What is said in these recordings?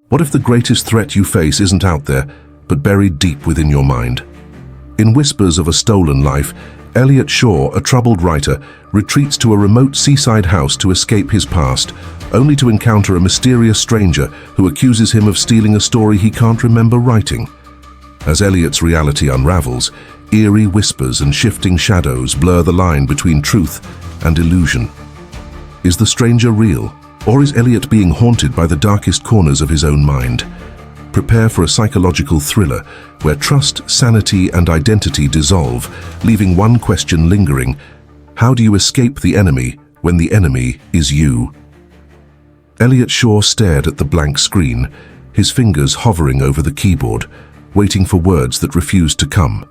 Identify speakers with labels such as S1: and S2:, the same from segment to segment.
S1: What if the greatest threat you face isn't out there, but buried deep within your mind? In Whispers of a Stolen Life, Elliot Shaw, a troubled writer, retreats to a remote seaside house to escape his past, only to encounter a mysterious stranger who accuses him of stealing a story he can't remember writing. As Elliot's reality unravels, eerie whispers and shifting shadows blur the line between truth and illusion. Is the stranger real, or is Elliot being haunted by the darkest corners of his own mind? Prepare for a psychological thriller where trust, sanity, and identity dissolve, leaving one question lingering: how do you escape the enemy when the enemy is you? Elliot Shaw stared at the blank screen, his fingers hovering over the keyboard, waiting for words that refused to come.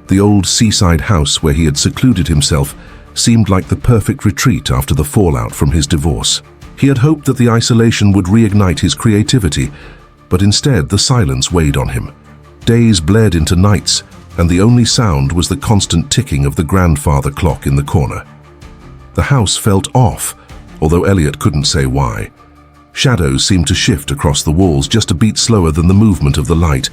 S1: The old seaside house where he had secluded himself seemed like the perfect retreat after the fallout from his divorce. He had hoped that the isolation would reignite his creativity, but instead the silence weighed on him. Days bled into nights, and the only sound was the constant ticking of the grandfather clock in the corner. The house felt off, although Elliot couldn't say why. Shadows seemed to shift across the walls just a beat slower than the movement of the light.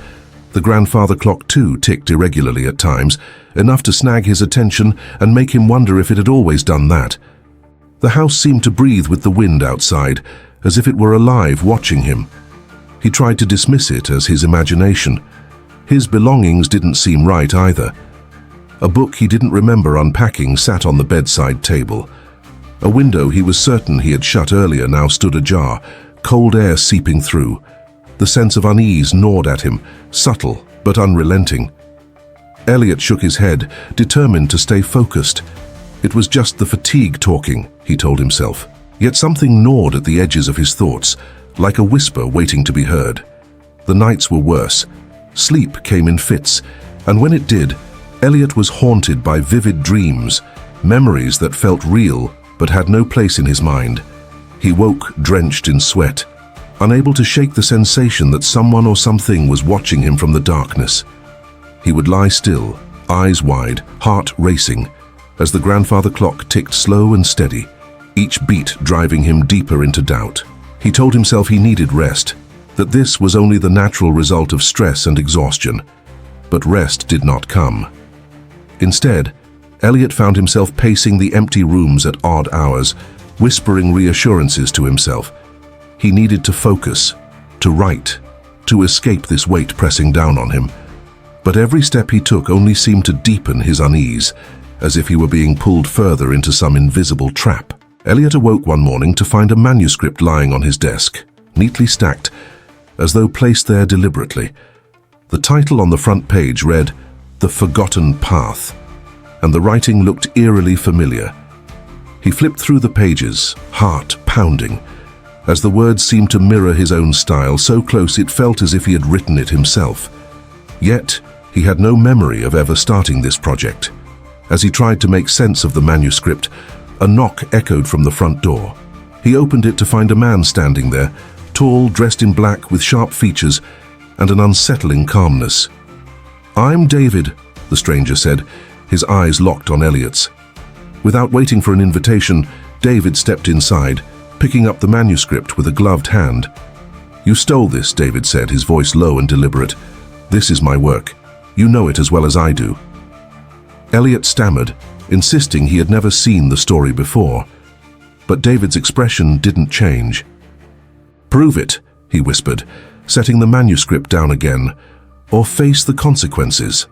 S1: The grandfather clock too ticked irregularly at times, enough to snag his attention and make him wonder if it had always done that. The house seemed to breathe with the wind outside, as if it were alive watching him. He tried to dismiss it as his imagination. His belongings didn't seem right either. A book he didn't remember unpacking sat on the bedside table. A window he was certain he had shut earlier now stood ajar, cold air seeping through. The sense of unease gnawed at him, subtle but unrelenting. Elliot shook his head, determined to stay focused. It was just the fatigue talking, he told himself. Yet something gnawed at the edges of his thoughts, like a whisper waiting to be heard. The nights were worse. Sleep came in fits, and when it did, Elliot was haunted by vivid dreams, memories that felt real but had no place in his mind. He woke drenched in sweat, unable to shake the sensation that someone or something was watching him from the darkness. He would lie still, eyes wide, heart racing, as the grandfather clock ticked slow and steady, each beat driving him deeper into doubt. He told himself he needed rest, that this was only the natural result of stress and exhaustion. But rest did not come. Instead, Elliot found himself pacing the empty rooms at odd hours, whispering reassurances to himself. He needed to focus, to write, to escape this weight pressing down on him. But every step he took only seemed to deepen his unease, as if he were being pulled further into some invisible trap. Elliot awoke one morning to find a manuscript lying on his desk, neatly stacked, as though placed there deliberately. The title on the front page read, "The Forgotten Path," and the writing looked eerily familiar. He flipped through the pages, heart pounding, as the words seemed to mirror his own style, so close it felt as if he had written it himself. Yet, he had no memory of ever starting this project. As he tried to make sense of the manuscript, a knock echoed from the front door. He opened it to find a man standing there, tall, dressed in black with sharp features and an unsettling calmness. "I'm David," the stranger said, his eyes locked on Elliot's. Without waiting for an invitation, David stepped inside, picking up the manuscript with a gloved hand. "You stole this," David said, his voice low and deliberate. "This is my work. You know it as well as I do." Elliot stammered, insisting he had never seen the story before. But David's expression didn't change. "Prove it," he whispered, setting the manuscript down again, "or face the consequences."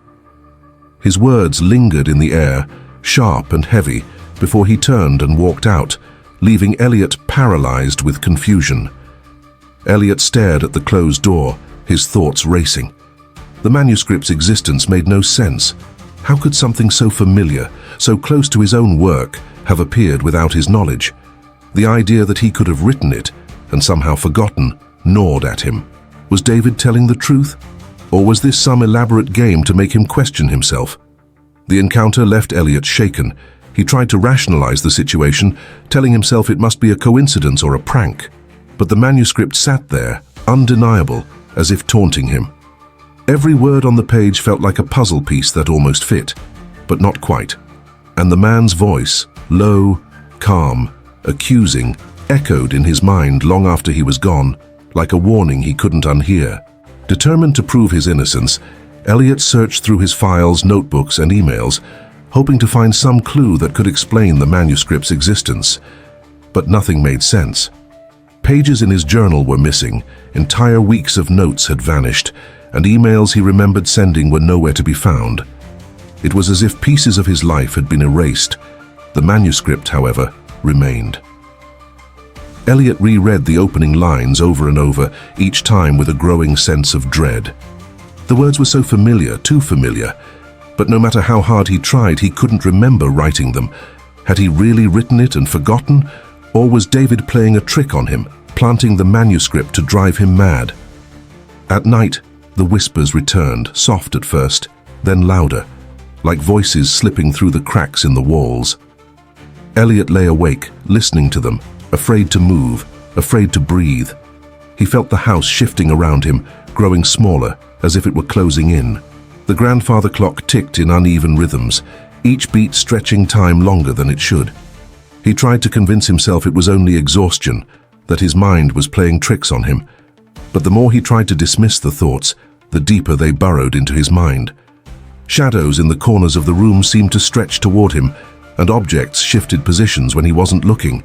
S1: His words lingered in the air, sharp and heavy, before he turned and walked out, leaving Elliot paralyzed with confusion. Elliot stared at the closed door, his thoughts racing. The manuscript's existence made no sense. How could something so familiar, so close to his own work, have appeared without his knowledge? The idea that he could have written it, and somehow forgotten, gnawed at him. Was David telling the truth? Or was this some elaborate game to make him question himself? The encounter left Elliot shaken. He tried to rationalize the situation, telling himself it must be a coincidence or a prank. But the manuscript sat there, undeniable, as if taunting him. Every word on the page felt like a puzzle piece that almost fit, but not quite. And the man's voice, low, calm, accusing, echoed in his mind long after he was gone, like a warning he couldn't unhear. Determined to prove his innocence, Elliot searched through his files, notebooks, and emails, hoping to find some clue that could explain the manuscript's existence. But nothing made sense. Pages in his journal were missing, entire weeks of notes had vanished, and emails he remembered sending were nowhere to be found. It was as if pieces of his life had been erased. The manuscript, however, remained. Elliot reread the opening lines over and over, each time with a growing sense of dread. The words were so familiar, too familiar, but no matter how hard he tried, he couldn't remember writing them. Had he really written it and forgotten, or was David playing a trick on him, planting the manuscript to drive him mad? At night, the whispers returned, soft at first, then louder, like voices slipping through the cracks in the walls. Elliot lay awake, listening to them, afraid to move, afraid to breathe. He felt the house shifting around him, growing smaller, as if it were closing in. The grandfather clock ticked in uneven rhythms, each beat stretching time longer than it should. He tried to convince himself it was only exhaustion, that his mind was playing tricks on him. But the more he tried to dismiss the thoughts, the deeper they burrowed into his mind. Shadows in the corners of the room seemed to stretch toward him, and objects shifted positions when he wasn't looking.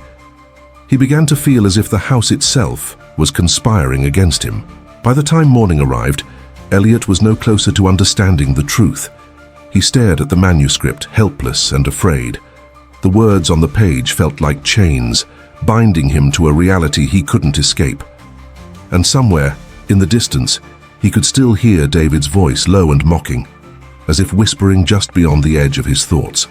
S1: He began to feel as if the house itself was conspiring against him. By the time morning arrived, Elliot was no closer to understanding the truth. He stared at the manuscript, helpless and afraid. The words on the page felt like chains, binding him to a reality he couldn't escape. And somewhere, in the distance, he could still hear David's voice, low and mocking, as if whispering just beyond the edge of his thoughts.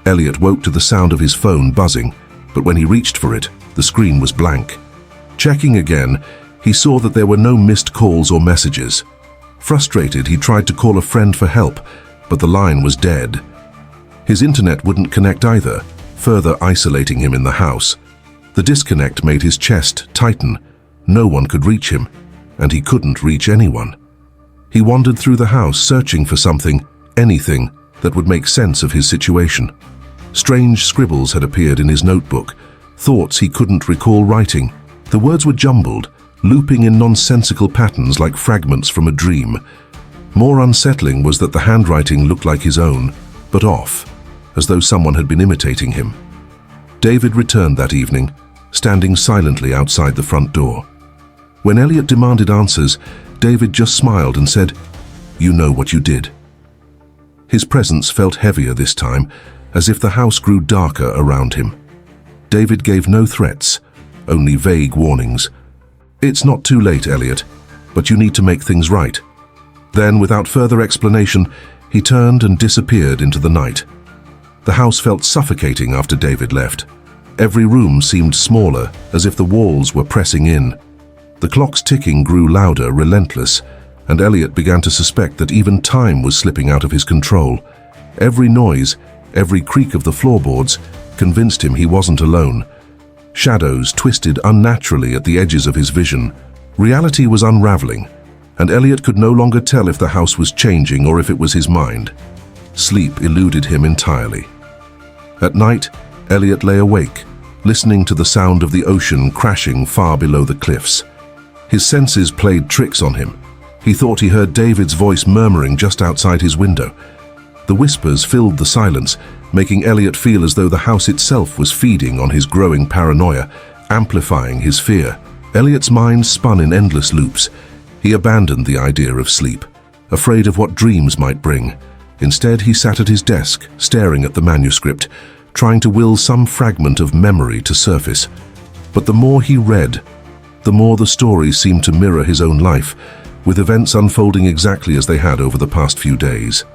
S1: Elliot woke to the sound of his phone buzzing, but when he reached for it, the screen was blank. Checking again, he saw that there were no missed calls or messages. Frustrated, he tried to call a friend for help, but the line was dead. His internet wouldn't connect either, further isolating him in the house. The disconnect made his chest tighten. No one could reach him, and he couldn't reach anyone. He wandered through the house, searching for something, anything, that would make sense of his situation. Strange scribbles had appeared in his notebook, thoughts he couldn't recall writing. The words were jumbled, looping in nonsensical patterns like fragments from a dream. More unsettling was that the handwriting looked like his own, but off, as though someone had been imitating him. David returned that evening, standing silently outside the front door. When Elliot demanded answers, David just smiled and said, "You know what you did." His presence felt heavier this time, as if the house grew darker around him. David gave no threats, only vague warnings. "It's not too late, Elliot, but you need to make things right." Then, without further explanation, he turned and disappeared into the night. The house felt suffocating after David left. Every room seemed smaller, as if the walls were pressing in. The clock's ticking grew louder, relentless, and Elliot began to suspect that even time was slipping out of his control. Every noise, every creak of the floorboards, convinced him he wasn't alone. Shadows twisted unnaturally at the edges of his vision. Reality was unraveling, and Elliot could no longer tell if the house was changing or if it was his mind. Sleep eluded him entirely. At night, Elliot lay awake, listening to the sound of the ocean crashing far below the cliffs. His senses played tricks on him. He thought he heard David's voice murmuring just outside his window. The whispers filled the silence, making Elliot feel as though the house itself was feeding on his growing paranoia, amplifying his fear. Elliot's mind spun in endless loops. He abandoned the idea of sleep, afraid of what dreams might bring. Instead, he sat at his desk, staring at the manuscript, trying to will some fragment of memory to surface. But the more he read, the more the story seemed to mirror his own life, with events unfolding exactly as they had over the past few days.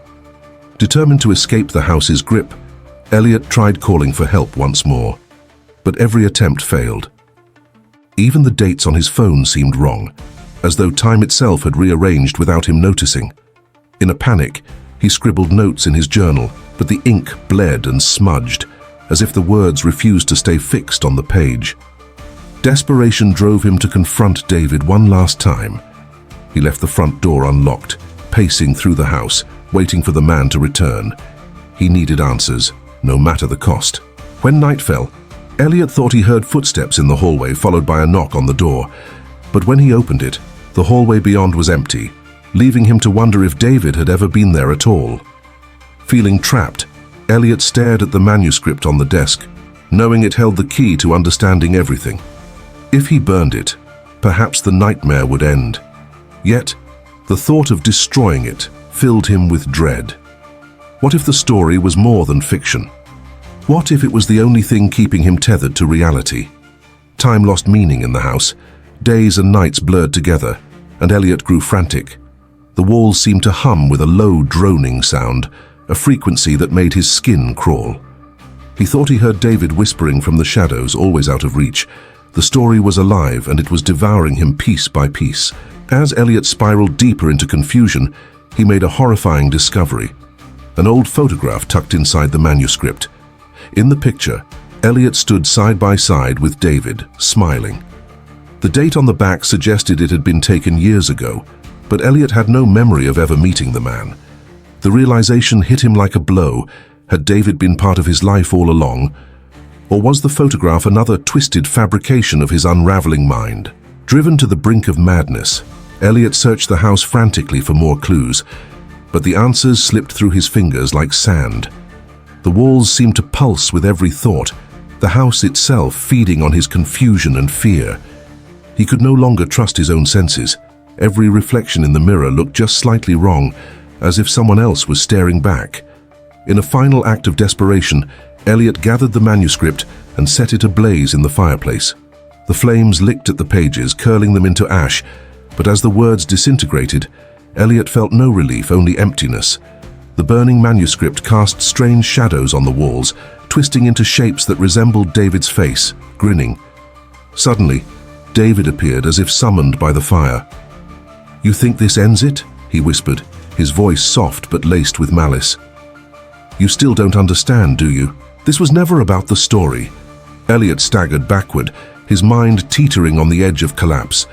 S1: Determined to escape the house's grip, Elliot tried calling for help once more, but every attempt failed. Even the dates on his phone seemed wrong, as though time itself had rearranged without him noticing. In a panic, he scribbled notes in his journal, but the ink bled and smudged, as if the words refused to stay fixed on the page. Desperation drove him to confront David one last time. He left the front door unlocked, pacing through the house, waiting for the man to return. He needed answers, no matter the cost. When night fell, Elliot thought he heard footsteps in the hallway, followed by a knock on the door. But when he opened it, the hallway beyond was empty, leaving him to wonder if David had ever been there at all. Feeling trapped, Elliot stared at the manuscript on the desk, knowing it held the key to understanding everything. If he burned it, perhaps the nightmare would end. Yet, the thought of destroying it filled him with dread. What if the story was more than fiction? What if it was the only thing keeping him tethered to reality? Time lost meaning in the house. Days and nights blurred together, and Elliot grew frantic. The walls seemed to hum with a low, droning sound, a frequency that made his skin crawl. He thought he heard David whispering from the shadows, always out of reach. The story was alive, and it was devouring him piece by piece. As Elliot spiraled deeper into confusion, he made a horrifying discovery. An old photograph tucked inside the manuscript. In the picture, Elliot stood side by side with David, smiling. The date on the back suggested it had been taken years ago, but Elliot had no memory of ever meeting the man. The realization hit him like a blow. Had David been part of his life all along? Or was the photograph another twisted fabrication of his unraveling mind? Driven to the brink of madness, Elliot searched the house frantically for more clues, but the answers slipped through his fingers like sand. The walls seemed to pulse with every thought, the house itself feeding on his confusion and fear. He could no longer trust his own senses. Every reflection in the mirror looked just slightly wrong, as if someone else was staring back. In a final act of desperation, Elliot gathered the manuscript and set it ablaze in the fireplace. The flames licked at the pages, curling them into ash, but as the words disintegrated, Elliot felt no relief, only emptiness. The burning manuscript cast strange shadows on the walls, twisting into shapes that resembled David's face, grinning. Suddenly, David appeared as if summoned by the fire. "You think this ends it?" he whispered, his voice soft but laced with malice. "You still don't understand, do you? This was never about the story." Elliot staggered backward, his mind teetering on the edge of collapse.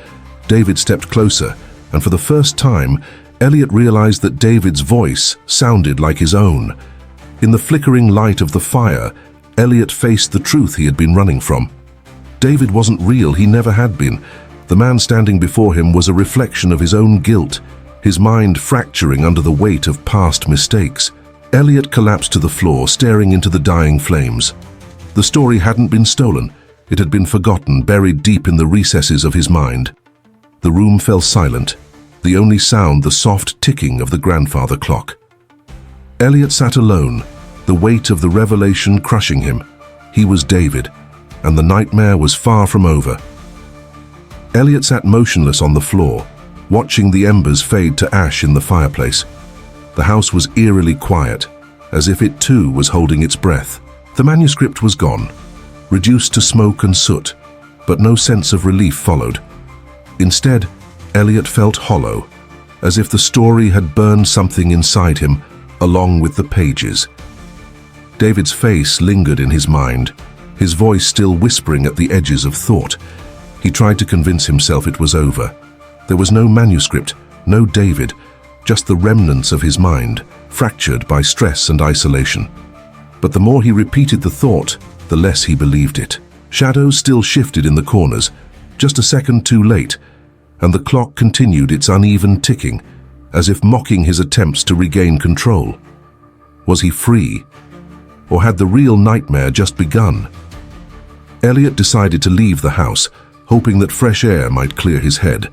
S1: David stepped closer, and for the first time, Elliot realized that David's voice sounded like his own. In the flickering light of the fire, Elliot faced the truth he had been running from. David wasn't real, he never had been. The man standing before him was a reflection of his own guilt, his mind fracturing under the weight of past mistakes. Elliot collapsed to the floor, staring into the dying flames. The story hadn't been stolen. It had been forgotten, buried deep in the recesses of his mind. The room fell silent, the only sound the soft ticking of the grandfather clock. Elliot sat alone, the weight of the revelation crushing him. He was David, and the nightmare was far from over. Elliot sat motionless on the floor, watching the embers fade to ash in the fireplace. The house was eerily quiet, as if it too was holding its breath. The manuscript was gone, reduced to smoke and soot, but no sense of relief followed. Instead, Elliot felt hollow, as if the story had burned something inside him, along with the pages. David's face lingered in his mind, his voice still whispering at the edges of thought. He tried to convince himself it was over. There was no manuscript, no David, just the remnants of his mind, fractured by stress and isolation. But the more he repeated the thought, the less he believed it. Shadows still shifted in the corners, just a second too late, and the clock continued its uneven ticking, as if mocking his attempts to regain control. Was he free? Or had the real nightmare just begun? Elliot decided to leave the house, hoping that fresh air might clear his head.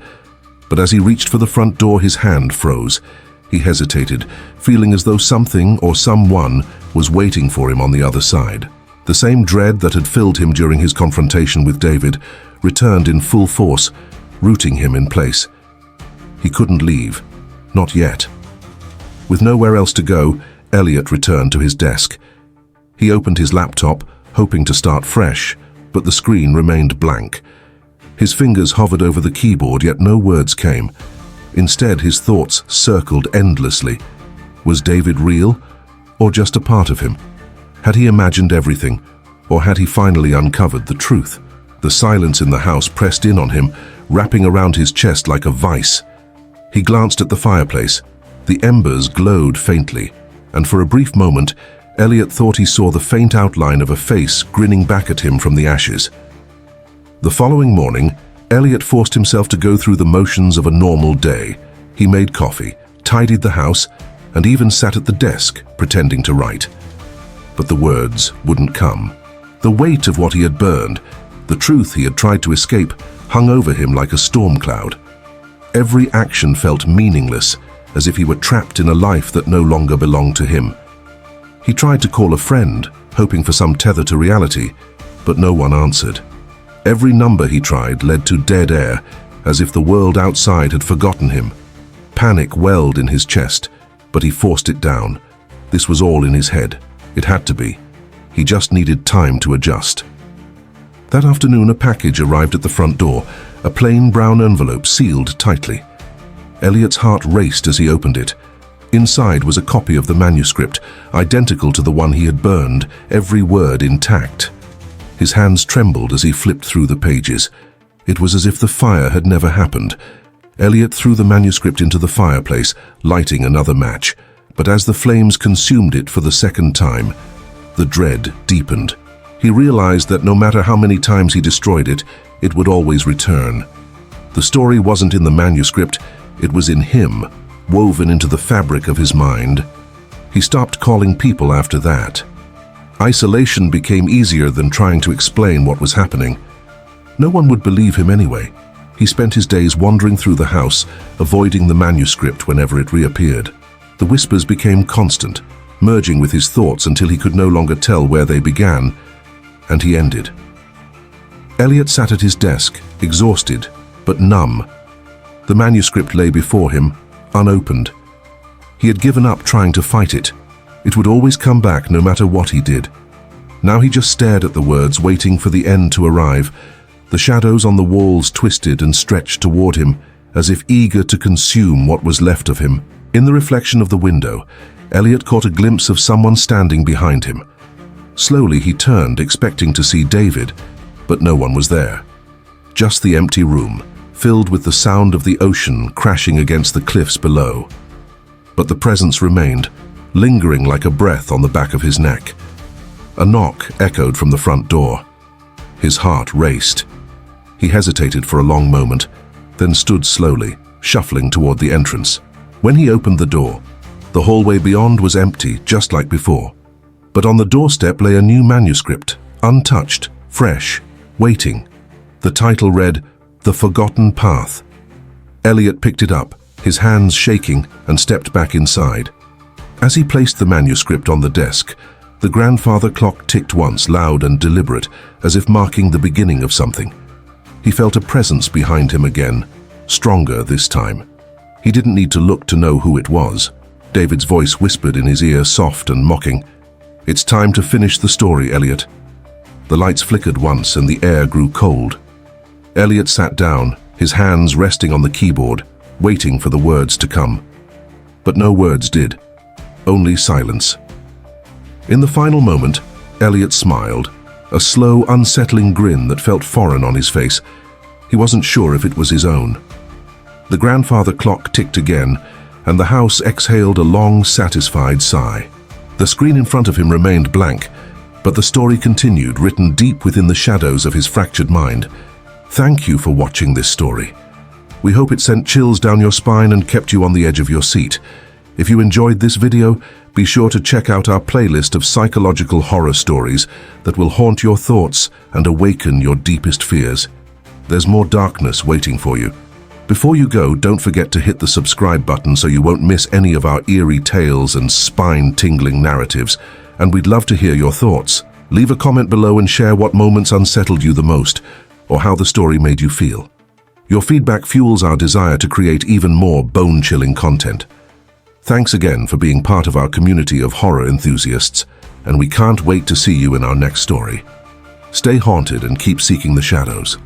S1: But as he reached for the front door, his hand froze. He hesitated, feeling as though something or someone was waiting for him on the other side. The same dread that had filled him during his confrontation with David returned in full force, rooting him in place. He couldn't leave. Not yet. With nowhere else to go, Elliot returned to his desk. He opened his laptop, hoping to start fresh, but the screen remained blank. His fingers hovered over the keyboard, yet no words came. Instead, his thoughts circled endlessly. Was David real, or just a part of him? Had he imagined everything, or had he finally uncovered the truth? The silence in the house pressed in on him, wrapping around his chest like a vice. He glanced at the fireplace. The embers glowed faintly, and for a brief moment, Elliot thought he saw the faint outline of a face grinning back at him from the ashes. The following morning, Elliot forced himself to go through the motions of a normal day. He made coffee, tidied the house, and even sat at the desk, pretending to write. But the words wouldn't come. The weight of what he had burned, the truth he had tried to escape, hung over him like a storm cloud. Every action felt meaningless, as if he were trapped in a life that no longer belonged to him. He tried to call a friend, hoping for some tether to reality, but no one answered. Every number he tried led to dead air, as if the world outside had forgotten him. Panic welled in his chest, but he forced it down. This was all in his head. It had to be. He just needed time to adjust. That afternoon, a package arrived at the front door, a plain brown envelope sealed tightly. Elliot's heart raced as he opened it. Inside was a copy of the manuscript, identical to the one he had burned, every word intact. His hands trembled as he flipped through the pages. It was as if the fire had never happened. Elliot threw the manuscript into the fireplace, lighting another match. But as the flames consumed it for the second time, the dread deepened. He realized that no matter how many times he destroyed it, it would always return. The story wasn't in the manuscript, it was in him, woven into the fabric of his mind. He stopped calling people after that. Isolation became easier than trying to explain what was happening. No one would believe him anyway. He spent his days wandering through the house, avoiding the manuscript whenever it reappeared. The whispers became constant, merging with his thoughts until he could no longer tell where they began, and he ended. Elliot sat at his desk, exhausted, but numb. The manuscript lay before him, unopened. He had given up trying to fight it. It would always come back no matter what he did. Now he just stared at the words, waiting for the end to arrive. The shadows on the walls twisted and stretched toward him, as if eager to consume what was left of him. In the reflection of the window, Elliot caught a glimpse of someone standing behind him. Slowly he turned, expecting to see David, but no one was there. Just the empty room, filled with the sound of the ocean crashing against the cliffs below. But the presence remained, lingering like a breath on the back of his neck. A knock echoed from the front door. His heart raced. He hesitated for a long moment, then stood slowly, shuffling toward the entrance. When he opened the door, the hallway beyond was empty, just like before. But on the doorstep lay a new manuscript, untouched, fresh, waiting. The title read, "The Forgotten Path." Elliot picked it up, his hands shaking, and stepped back inside. As he placed the manuscript on the desk, the grandfather clock ticked once, loud and deliberate, as if marking the beginning of something. He felt a presence behind him again, stronger this time. He didn't need to look to know who it was. David's voice whispered in his ear, soft and mocking. "It's time to finish the story, Elliot." The lights flickered once and the air grew cold. Elliot sat down, his hands resting on the keyboard, waiting for the words to come. But no words did, only silence. In the final moment, Elliot smiled, a slow, unsettling grin that felt foreign on his face. He wasn't sure if it was his own. The grandfather clock ticked again, and the house exhaled a long, satisfied sigh. The screen in front of him remained blank, but the story continued, written deep within the shadows of his fractured mind. Thank you for watching this story. We hope it sent chills down your spine and kept you on the edge of your seat. If you enjoyed this video, be sure to check out our playlist of psychological horror stories that will haunt your thoughts and awaken your deepest fears. There's more darkness waiting for you. Before you go, don't forget to hit the subscribe button so you won't miss any of our eerie tales and spine-tingling narratives. And we'd love to hear your thoughts. Leave a comment below and share what moments unsettled you the most, or how the story made you feel. Your feedback fuels our desire to create even more bone-chilling content. Thanks again for being part of our community of horror enthusiasts, and we can't wait to see you in our next story. Stay haunted and keep seeking the shadows.